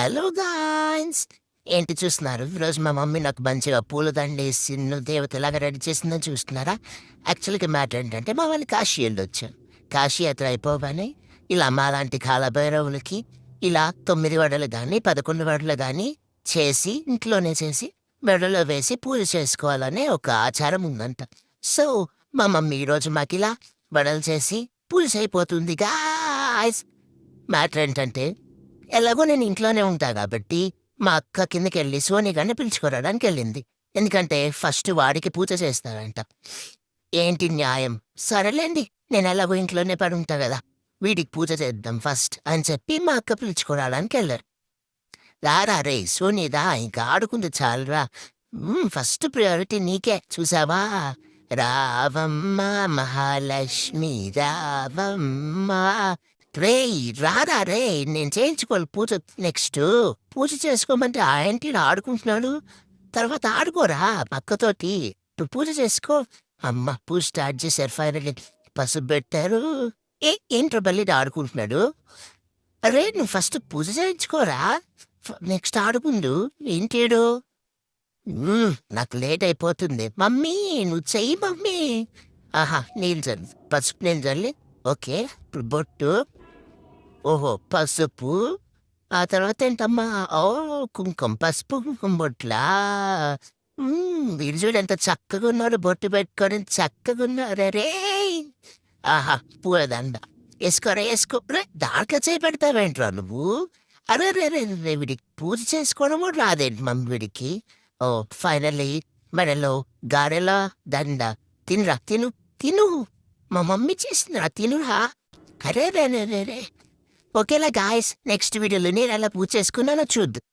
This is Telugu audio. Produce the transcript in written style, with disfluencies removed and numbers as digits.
Hello guys! ఏంటి చూస్తున్నారు? ఈరోజు మా మమ్మీ నాకు మంచిగా పూలదండేసి దేవతలాగా రెడీ చేసిందని చూస్తున్నారా? యాక్చువల్‌గా మ్యాటర్ ఏంటంటే మా వాళ్ళు కాశీ ఎళ్ళొచ్చాం. కాశీ యాత్ర అయిపోగానే ఇలా మాలాంటి కాలభైరవులకి ఇలా 9 వడలు గానీ, 11 వడలు గానీ చేసి ఇంట్లోనే చేసి మెడలో వేసి పూజ చేసుకోవాలనే ఒక ఆచారం ఉందంట. సో, మా మమ్మీ ఈరోజు మాకిలా వడలు చేసి పూజ అయిపోతుంది గాయ్స్! మ్యాటర్ ఏంటంటే ఎలాగో నేను ఇంట్లోనే ఉంటా గాబట్టి, మా అక్క కిందకెళ్ళి సోని గాడిని పిలుచుకురాడానికెళ్ళింది. ఎందుకంటే, ఫస్ట్ వాడికి పూజ చేస్తారంట. ఏంటి న్యాయం? సరేలేండి, నేనెలాగో ఇంట్లోనే పడుంటా గదా! వీడికి పూజ చేద్దాం ఫస్ట్ అని చెప్పి మా అక్క పిలుచుకురాడానికెళ్లారు. రారా రేయ్ సోని రా, ఇంక ఆడుకుంది చాలురా. ఫస్ట్ ప్రయారిటీ నీకే చూసావా? రావమ్మ మహాలక్ష్మి రావమ్మ. రేయ్ రారా రేయ్, నేను చేయించుకోవాలి పూజ నెక్స్ట్. పూజ చేసుకోమంటే ఆ ఏంటి ఆడుకుంటున్నాడు. తర్వాత ఆడుకోరా పక్కతోటి. ఇప్పుడు పూజ చేసుకో. అమ్మ పూజ స్టార్ట్ చేశారు ఫైనల్లీ. పసుపు పెట్టారు. ఏంట్రా బల్లిది ఆడుకుంటున్నాడు. అరే నువ్వు ఫస్ట్ పూజ చేయించుకోరా. నెక్స్ట్ ఆడుకుందు. ఏంటేడు. నాకు లేట్ అయిపోతుంది. మమ్మీ నువ్వు చెయ్యి మమ్మీ. ఆహా నీళ్ళు చల్లి, పసుపు నీళ్ళు చల్లి. ఓకే ఇప్పుడు బొట్టు. ఓహో పసుపు. ఆ తర్వాత ఏంటమ్మా? ఓ కుంకుమ, పసుపు కుంకుమ బొట్లా. వీడు చూడు ఎంత చక్కగా ఉన్నాడు, బొట్టు పెట్టుకొని చక్కగా ఉన్నారే రే. ఆహా పూలదండ వేసుకోరా వేసుకో. రే దాంట్లో చేపెడతావేంట్రా నువ్వు. అరే రే రే రే, వీడికి పూజ చేసుకోవడం కూడా రాదేంటి మమ్మీ వీడికి. ఓ ఫైనల్లీ మెడలో గారెల దండ. తినురా తిను తిను. మా మమ్మీ చేసిందిరా తినురా. అరే రే రే రే రే. ఓకేలా గాయస్, నెక్స్ట్ వీడియోలో నేను ఎలా పూజ చేసుకున్నానో చూద్దాం.